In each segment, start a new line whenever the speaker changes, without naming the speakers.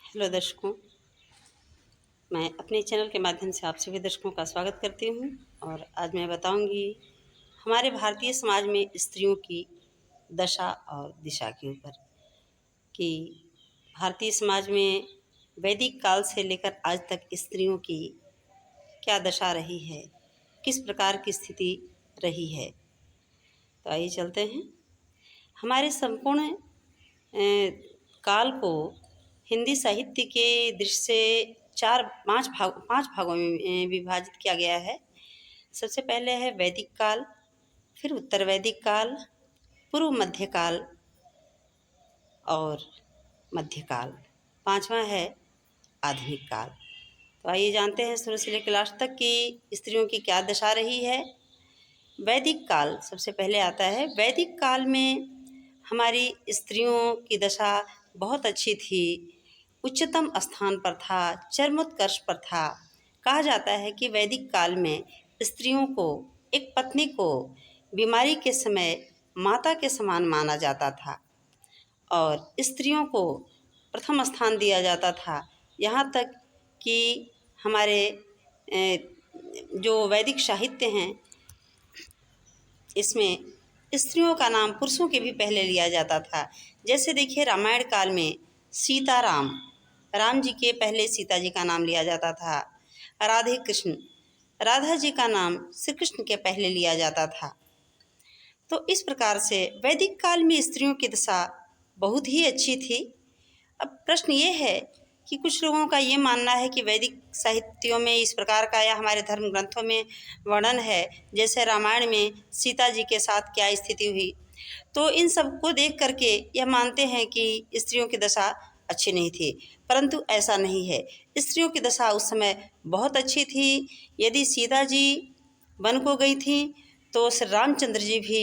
Hello दर्शकों, मैं अपने चैनल के माध्यम से आप सभी दर्शकों का स्वागत करती हूं। और आज मैं बताऊंगी हमारे भारतीय समाज में स्त्रियों की दशा और दिशा के ऊपर कि भारतीय समाज में वैदिक काल से लेकर आज तक स्त्रियों की क्या दशा रही है, किस प्रकार की स्थिति रही है। तो आइए चलते हैं। हमारे संपूर्ण काल को हिंदी साहित्य के दृष्टि से पांच भागों में विभाजित किया गया है। सबसे पहले है वैदिक काल, फिर उत्तर वैदिक काल, पूर्व मध्य काल और मध्यकाल। पांचवा है आधुनिक काल। तो आइए जानते हैं शुरू से लेकर लास्ट तक कि स्त्रियों की क्या दशा रही है। वैदिक काल सबसे पहले आता है। वैदिक काल में हमारी स्त्रियों की दशा बहुत अच्छी थी, उच्चतम स्थान पर था, चरमोत्कर्ष पर था। कहा जाता है कि वैदिक काल में स्त्रियों को, एक पत्नी को बीमारी के समय माता के समान माना जाता था और स्त्रियों को प्रथम स्थान दिया जाता था। यहाँ तक कि हमारे जो वैदिक साहित्य हैं, इसमें स्त्रियों का नाम पुरुषों के भी पहले लिया जाता था। जैसे देखिए, रामायण काल में सीताराम, राम जी के पहले सीता जी का नाम लिया जाता था। राधे कृष्ण, राधा जी का नाम श्री कृष्ण के पहले लिया जाता था। तो इस प्रकार से वैदिक काल में स्त्रियों की दशा बहुत ही अच्छी थी। अब प्रश्न ये है कि कुछ लोगों का ये मानना है कि वैदिक साहित्यों में इस प्रकार का या हमारे धर्म ग्रंथों में वर्णन है, जैसे रामायण में सीता जी के साथ क्या स्थिति हुई, तो इन सब को देख करके यह मानते हैं कि स्त्रियों की दशा अच्छी नहीं थी। परंतु ऐसा नहीं है। स्त्रियों की दशा उस समय बहुत अच्छी थी। यदि सीता जी वन को गई थी तो श्री रामचंद्र जी भी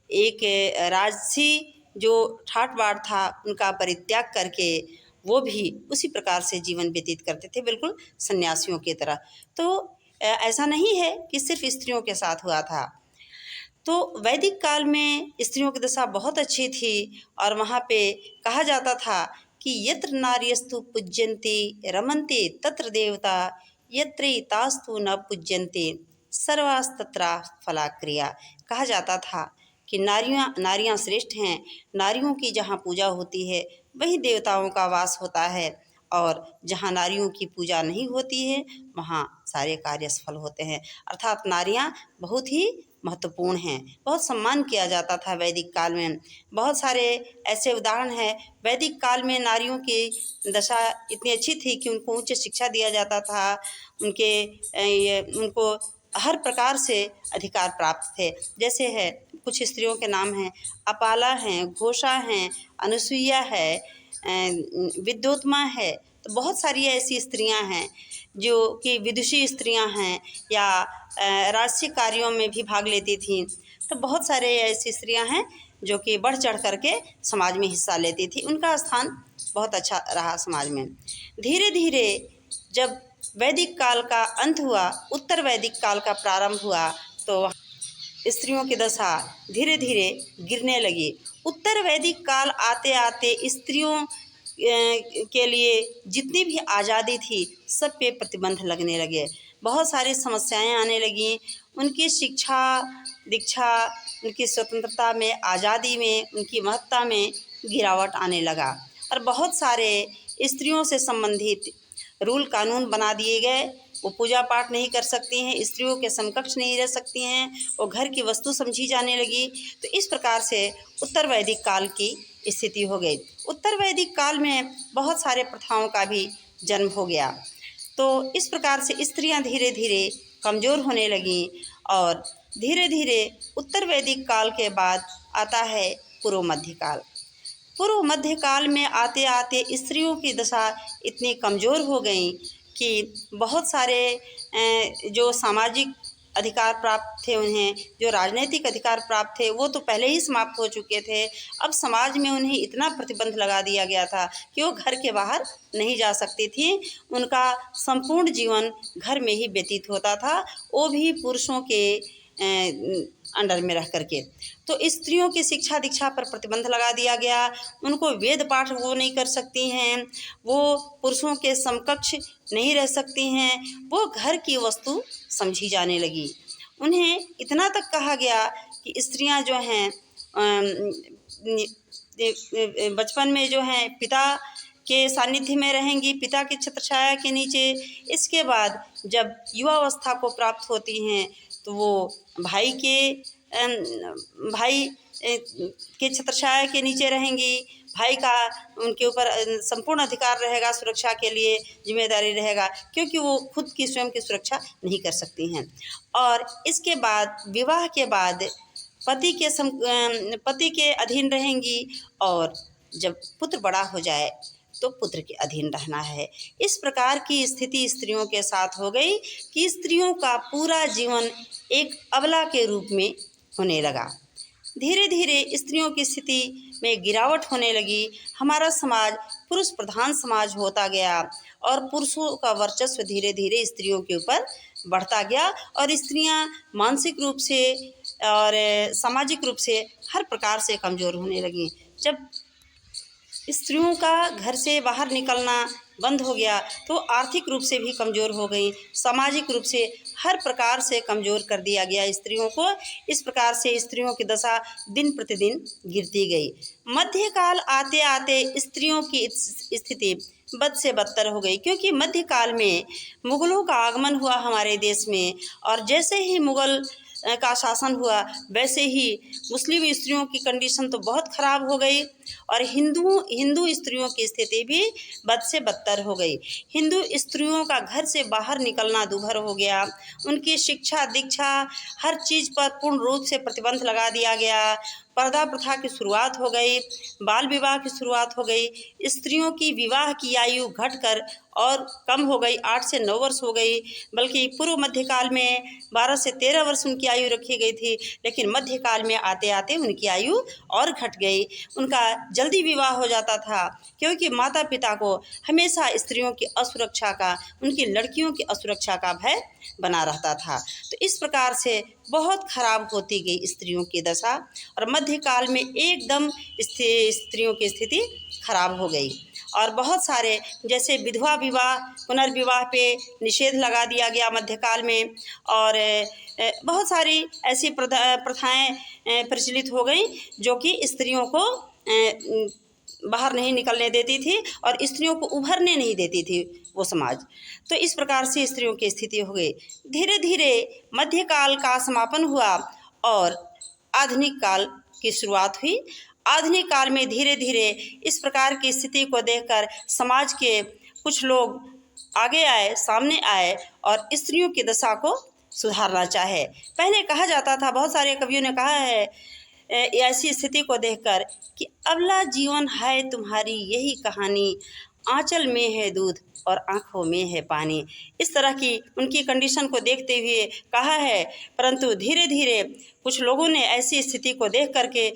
एक राजसी जो ठाट बाट था उनका परित्याग करके वो भी उसी प्रकार से जीवन व्यतीत करते थे, बिल्कुल सन्यासियों की तरह। तो ऐसा नहीं है कि सिर्फ स्त्रियों के साथ हुआ था। तो वैदिक काल में स्त्रियों की दशा बहुत अच्छी थी और वहाँ पे कहा जाता था कि यत्र नार्यस्तु पूज्यन्ते रमन्ते तत्र देवता, यत्रैतास्तु न पूज्यन्ते सर्वास्तत्रा फलाक्रिया। कहा जाता था कि नारियां श्रेष्ठ हैं, नारियों की जहाँ पूजा होती है वहीं देवताओं का वास होता है, और जहाँ नारियों की पूजा नहीं होती है वहाँ सारे कार्य सफल होते हैं। अर्थात नारियां बहुत ही महत्वपूर्ण हैं, बहुत सम्मान किया जाता था वैदिक काल में। बहुत सारे ऐसे उदाहरण हैं। वैदिक काल में नारियों की दशा इतनी अच्छी थी कि उनको उच्च शिक्षा दिया जाता था, उनको हर प्रकार से अधिकार प्राप्त थे। जैसे है कुछ स्त्रियों के नाम हैं, अपाला हैं, घोषा हैं, अनुसुईया है, विद्योत्मा है। तो बहुत सारी ऐसी स्त्रियां हैं जो कि विदुषी स्त्रियां हैं या राजसी कार्यों में भी भाग लेती थीं। तो बहुत सारे ऐसी स्त्रियां हैं जो कि बढ़ चढ़ करके समाज में हिस्सा लेती थी। उनका स्थान बहुत अच्छा रहा समाज में। धीरे धीरे जब वैदिक काल का अंत हुआ, उत्तर वैदिक काल का प्रारंभ हुआ, तो स्त्रियों की दशा धीरे धीरे गिरने लगी। उत्तर वैदिक काल आते आते स्त्रियों के लिए जितनी भी आज़ादी थी सब पे प्रतिबंध लगने लगे। बहुत सारी समस्याएं आने लगीं। उनकी शिक्षा दीक्षा, उनकी स्वतंत्रता में, आज़ादी में, उनकी महत्ता में गिरावट आने लगा और बहुत सारे स्त्रियों से संबंधित रूल कानून बना दिए गए। वो पूजा पाठ नहीं कर सकती हैं, स्त्रियों के समकक्ष नहीं रह सकती हैं, वो घर की वस्तु समझी जाने लगी। तो इस प्रकार से उत्तर वैदिक काल की स्थिति हो गई। उत्तर वैदिक काल में बहुत सारे प्रथाओं का भी जन्म हो गया। तो इस प्रकार से स्त्रियां धीरे धीरे कमज़ोर होने लगीं और धीरे धीरे उत्तर वैदिक काल के बाद आता है पूर्व मध्य काल। पूर्व मध्य काल में आते आते स्त्रियों की दशा इतनी कमज़ोर हो गई कि बहुत सारे जो सामाजिक अधिकार प्राप्त थे उन्हें, जो राजनीतिक अधिकार प्राप्त थे वो तो पहले ही समाप्त हो चुके थे। अब समाज में उन्हें इतना प्रतिबंध लगा दिया गया था कि वो घर के बाहर नहीं जा सकती थी। उनका संपूर्ण जीवन घर में ही व्यतीत होता था, वो भी पुरुषों के अंडर में रह करके। तो स्त्रियों की शिक्षा दीक्षा पर प्रतिबंध लगा दिया गया। उनको वेद पाठ वो नहीं कर सकती हैं, वो पुरुषों के समकक्ष नहीं रह सकती हैं, वो घर की वस्तु समझी जाने लगी। उन्हें इतना तक कहा गया कि स्त्रियां जो हैं बचपन में जो हैं पिता के सानिध्य में रहेंगी, पिता की छत्रछाया के नीचे। इसके बाद जब युवावस्था को प्राप्त होती हैं तो वो भाई के छत्रछाया के नीचे रहेंगी। भाई का उनके ऊपर संपूर्ण अधिकार रहेगा, सुरक्षा के लिए जिम्मेदारी रहेगा, क्योंकि वो खुद की स्वयं की सुरक्षा नहीं कर सकती हैं। और इसके बाद विवाह के बाद पति के अधीन रहेंगी, और जब पुत्र बड़ा हो जाए तो पुत्र के अधीन रहना है। इस प्रकार की स्थिति स्त्रियों के साथ हो गई कि स्त्रियों का पूरा जीवन एक अबला के रूप में होने लगा। धीरे धीरे स्त्रियों की स्थिति में गिरावट होने लगी। हमारा समाज पुरुष प्रधान समाज होता गया और पुरुषों का वर्चस्व धीरे धीरे स्त्रियों के ऊपर बढ़ता गया, और स्त्रियां मानसिक रूप से और सामाजिक रूप से हर प्रकार से कमज़ोर होने लगी। जब स्त्रियों का घर से बाहर निकलना बंद हो गया तो आर्थिक रूप से भी कमज़ोर हो गई, सामाजिक रूप से हर प्रकार से कमज़ोर कर दिया गया स्त्रियों को। इस प्रकार से स्त्रियों की दशा दिन प्रतिदिन गिरती गई। मध्यकाल आते आते स्त्रियों की स्थिति बद से बदतर हो गई, क्योंकि मध्यकाल में मुग़लों का आगमन हुआ हमारे देश में, और जैसे ही मुग़ल का शासन हुआ वैसे ही मुस्लिम स्त्रियों की कंडीशन तो बहुत ख़राब हो गई, और हिंदू स्त्रियों की स्थिति भी बद से बदतर हो गई। हिंदू स्त्रियों का घर से बाहर निकलना दूभर हो गया। उनकी शिक्षा दीक्षा हर चीज़ पर पूर्ण रूप से प्रतिबंध लगा दिया गया। पर्दा प्रथा की शुरुआत हो गई, बाल विवाह की शुरुआत हो गई। स्त्रियों की विवाह की आयु घटकर और कम हो गई, 8 से 9 वर्ष हो गई, बल्कि पूर्व मध्यकाल में 12 से 13 वर्ष उनकी आयु रखी गई थी, लेकिन मध्यकाल में आते आते उनकी आयु और घट गई। उनका जल्दी विवाह हो जाता था, क्योंकि माता पिता को हमेशा स्त्रियों की असुरक्षा का, उनकी लड़कियों की असुरक्षा का भय बना रहता था। तो इस प्रकार से बहुत खराब होती गई स्त्रियों की दशा, और मध्यकाल में एकदम स्त्रियों की स्थिति खराब हो गई। और बहुत सारे जैसे विधवा विवाह, पुनर्विवाह पे निषेध लगा दिया गया मध्यकाल में, और बहुत सारी ऐसी प्रथाएं प्रचलित हो गई जो कि स्त्रियों को बाहर नहीं निकलने देती थी और स्त्रियों को उभरने नहीं देती थी वो समाज। तो इस प्रकार से स्त्रियों की स्थिति हो गई। धीरे धीरे मध्यकाल का समापन हुआ और आधुनिक काल की शुरुआत हुई। आधुनिक काल में धीरे धीरे इस प्रकार की स्थिति को देखकर समाज के कुछ लोग आगे आए, सामने आए और स्त्रियों की दशा को सुधारना चाहे। पहले कहा जाता था, बहुत सारे कवियों ने कहा है ऐसी स्थिति को देखकर कि अबला जीवन है तुम्हारी यही कहानी, आंचल में है दूध और आंखों में है पानी। इस तरह की उनकी कंडीशन को देखते हुए कहा है। परंतु धीरे धीरे कुछ लोगों ने ऐसी स्थिति को देख करके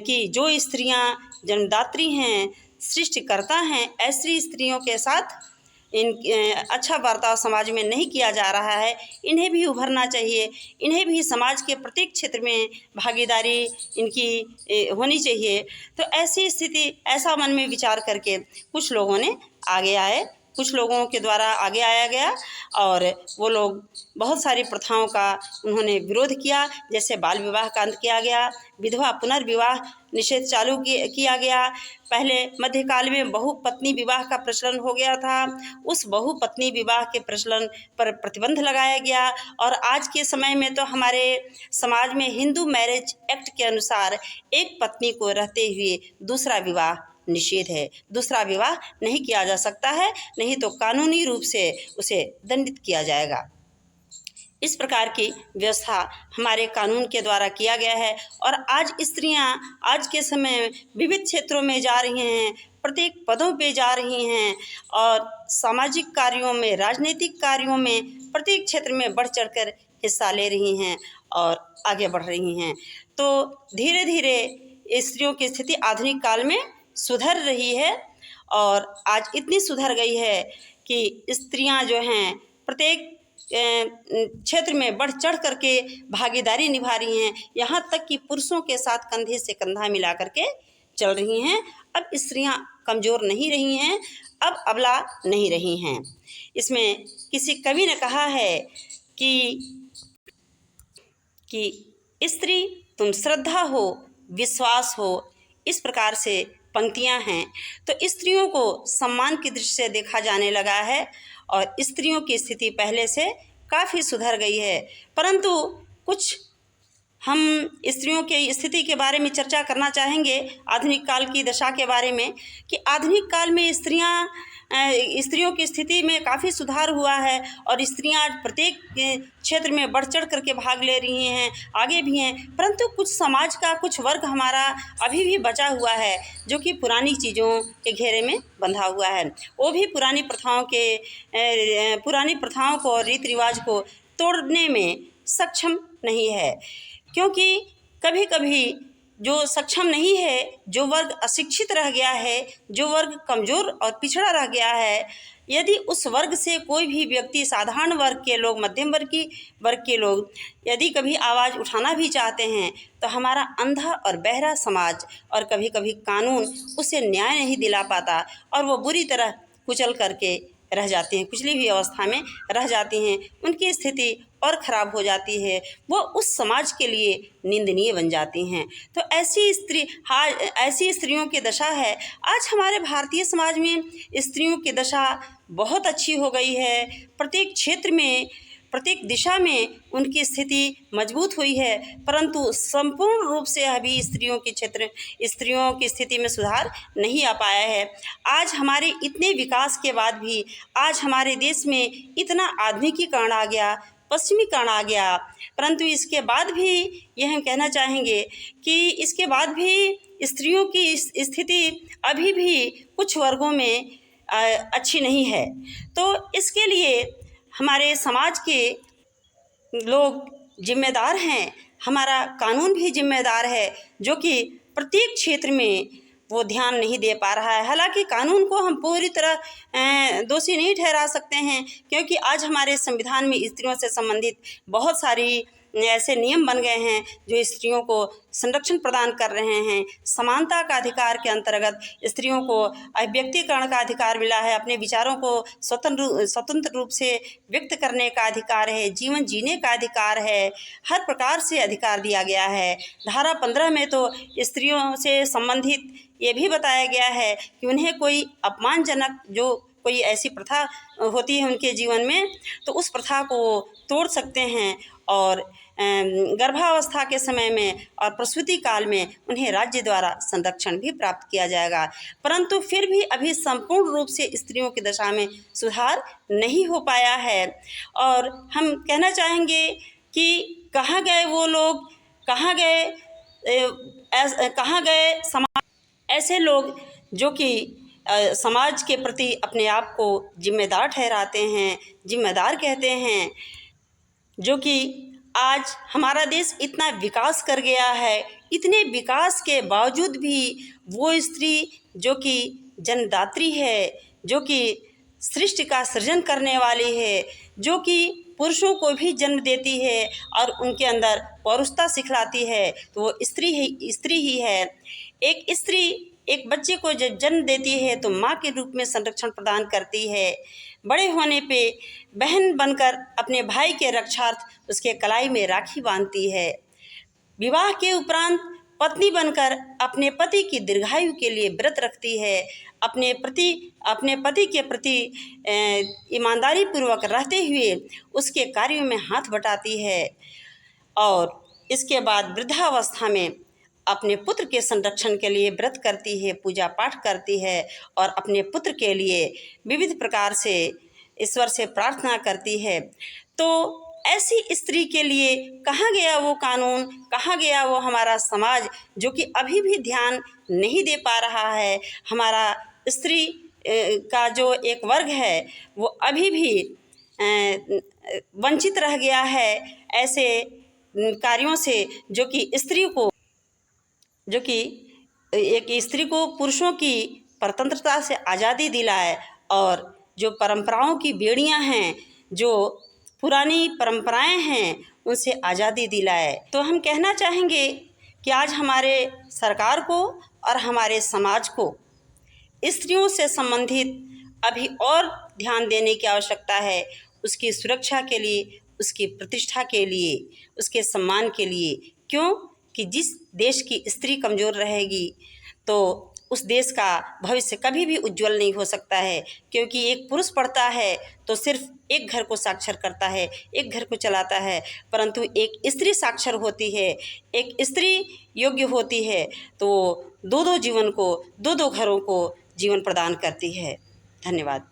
कि जो स्त्रियां जन्मदात्री हैं, सृष्टिकर्ता हैं, ऐसी स्त्रियों के साथ अच्छा बर्ताव समाज में नहीं किया जा रहा है, इन्हें भी उभरना चाहिए, इन्हें भी समाज के प्रत्येक क्षेत्र में भागीदारी इनकी होनी चाहिए। तो ऐसी स्थिति, ऐसा मन में विचार करके कुछ लोगों ने आगे आए, कुछ लोगों के द्वारा आगे आया गया और वो लोग बहुत सारी प्रथाओं का उन्होंने विरोध किया। जैसे बाल विवाह का अंत किया गया, विधवा पुनर्विवाह निषेध चालू किया गया। पहले मध्यकाल में बहुपत्नी विवाह का प्रचलन हो गया था, उस बहुपत्नी विवाह के प्रचलन पर प्रतिबंध लगाया गया। और आज के समय में तो हमारे समाज में हिंदू मैरिज एक्ट के अनुसार एक पत्नी को रहते हुए दूसरा विवाह निषेध है, दूसरा विवाह नहीं किया जा सकता है, नहीं तो कानूनी रूप से उसे दंडित किया जाएगा। इस प्रकार की व्यवस्था हमारे कानून के द्वारा किया गया है। और आज स्त्रियां आज के समय विविध क्षेत्रों में जा रही हैं, प्रत्येक पदों पे जा रही हैं और सामाजिक कार्यों में, राजनीतिक कार्यों में, प्रत्येक क्षेत्र में बढ़ चढ़कर हिस्सा ले रही हैं और आगे बढ़ रही हैं। तो धीरे धीरे स्त्रियों की स्थिति आधुनिक काल में सुधर रही है और आज इतनी सुधर गई है कि स्त्रियां जो हैं प्रत्येक क्षेत्र में बढ़ चढ़ करके भागीदारी निभा रही हैं, यहाँ तक कि पुरुषों के साथ कंधे से कंधा मिला करके चल रही हैं। अब स्त्रियां कमज़ोर नहीं रही हैं, अब अबला नहीं रही हैं। इसमें किसी कवि ने कहा है कि स्त्री तुम श्रद्धा हो, विश्वास हो, इस प्रकार से पंक्तियां हैं। तो स्त्रियों को सम्मान की दृष्टि से देखा जाने लगा है और स्त्रियों की स्थिति पहले से काफ़ी सुधर गई है। परंतु कुछ हम स्त्रियों की स्थिति के बारे में चर्चा करना चाहेंगे, आधुनिक काल की दशा के बारे में, कि आधुनिक काल में स्त्रियों की स्थिति में काफ़ी सुधार हुआ है और स्त्रियां आज प्रत्येक क्षेत्र में बढ़ चढ़ करके भाग ले रही हैं, आगे भी हैं। परंतु कुछ समाज का कुछ वर्ग हमारा अभी भी बचा हुआ है जो कि पुरानी चीज़ों के घेरे में बंधा हुआ है। वो भी पुरानी प्रथाओं को और रीति रिवाज को तोड़ने में सक्षम नहीं है, क्योंकि कभी कभी जो सक्षम नहीं है, जो वर्ग अशिक्षित रह गया है, जो वर्ग कमज़ोर और पिछड़ा रह गया है, यदि उस वर्ग से कोई भी व्यक्ति, साधारण वर्ग के लोग, मध्यम वर्ग के लोग यदि कभी आवाज़ उठाना भी चाहते हैं तो हमारा अंधा और बहरा समाज और कभी कभी कानून उसे न्याय नहीं दिला पाता और वो बुरी तरह कुचल करके रह जाते हैं, कुचली हुई अवस्था में रह जाती हैं। उनकी स्थिति और ख़राब हो जाती है, वो उस समाज के लिए निंदनीय बन जाती हैं। तो ऐसी स्त्रियों की दशा है। आज हमारे भारतीय समाज में स्त्रियों की दशा बहुत अच्छी हो गई है। प्रत्येक क्षेत्र में, प्रत्येक दिशा में उनकी स्थिति मजबूत हुई है, परंतु संपूर्ण रूप से अभी स्त्रियों की स्थिति में सुधार नहीं आ पाया है। आज हमारे इतने विकास के बाद भी, आज हमारे देश में इतना आधुनिकीकरण आ गया, पश्चिमीकरण आ गया, परंतु इसके बाद भी यह हम कहना चाहेंगे कि इसके बाद भी स्त्रियों की स्थिति अभी भी कुछ वर्गों में अच्छी नहीं है। तो इसके लिए हमारे समाज के लोग जिम्मेदार हैं, हमारा कानून भी जिम्मेदार है, जो कि प्रत्येक क्षेत्र में वो ध्यान नहीं दे पा रहा है। हालांकि कानून को हम पूरी तरह दोषी नहीं ठहरा सकते हैं, क्योंकि आज हमारे संविधान में स्त्रियों से संबंधित बहुत सारी ऐसे नियम बन गए हैं जो स्त्रियों को संरक्षण प्रदान कर रहे हैं। समानता का अधिकार के अंतर्गत स्त्रियों को अभिव्यक्तिकरण का अधिकार मिला है, अपने विचारों को स्वतंत्र रूप से व्यक्त करने का अधिकार है, जीवन जीने का अधिकार है, हर प्रकार से अधिकार दिया गया है। धारा 15 में तो स्त्रियों से संबंधित ये भी बताया गया है कि उन्हें कोई अपमानजनक जो कोई ऐसी प्रथा होती है उनके जीवन में, तो उस प्रथा को तोड़ सकते हैं और गर्भावस्था के समय में और प्रसूति काल में उन्हें राज्य द्वारा संरक्षण भी प्राप्त किया जाएगा। परंतु फिर भी अभी संपूर्ण रूप से स्त्रियों की दशा में सुधार नहीं हो पाया है। और हम कहना चाहेंगे कि कहाँ गए वो लोग, कहाँ गए समाज, ऐसे लोग जो कि समाज के प्रति अपने आप को जिम्मेदार ठहराते हैं, जिम्मेदार कहते हैं, जो कि आज हमारा देश इतना विकास कर गया है, इतने विकास के बावजूद भी वो स्त्री जो कि जन्मदात्री है, जो कि सृष्टि का सृजन करने वाली है, जो कि पुरुषों को भी जन्म देती है और उनके अंदर पौरुषता सिखलाती है, तो वो स्त्री ही है। एक स्त्री एक बच्चे को जब जन्म देती है तो माँ के रूप में संरक्षण प्रदान करती है, बड़े होने पे बहन बनकर अपने भाई के रक्षार्थ उसके कलाई में राखी बांधती है, विवाह के उपरांत पत्नी बनकर अपने पति की दीर्घायु के लिए व्रत रखती है, अपने पति के प्रति ईमानदारी पूर्वक रहते हुए उसके कार्यों में हाथ बटाती है और इसके बाद वृद्धावस्था में अपने पुत्र के संरक्षण के लिए व्रत करती है, पूजा पाठ करती है और अपने पुत्र के लिए विविध प्रकार से ईश्वर से प्रार्थना करती है। तो ऐसी स्त्री के लिए कहाँ गया वो कानून, कहाँ गया वो हमारा समाज जो कि अभी भी ध्यान नहीं दे पा रहा है। हमारा स्त्री का जो एक वर्ग है वो अभी भी वंचित रह गया है ऐसे कार्यों से, जो कि एक स्त्री को पुरुषों की स्वतंत्रता से आज़ादी दिलाए और जो परंपराओं की बेड़ियां हैं जो पुरानी परंपराएं हैं उनसे आज़ादी दिलाए। तो हम कहना चाहेंगे कि आज हमारे सरकार को और हमारे समाज को स्त्रियों से संबंधित अभी और ध्यान देने की आवश्यकता है, उसकी सुरक्षा के लिए, उसकी प्रतिष्ठा के लिए, उसके सम्मान के लिए। क्यों कि जिस देश की स्त्री कमज़ोर रहेगी तो उस देश का भविष्य कभी भी उज्जवल नहीं हो सकता है, क्योंकि एक पुरुष पढ़ता है तो सिर्फ एक घर को साक्षर करता है, एक घर को चलाता है, परंतु एक स्त्री साक्षर होती है, एक स्त्री योग्य होती है तो दो दो जीवन को, दो दो घरों को जीवन प्रदान करती है। धन्यवाद।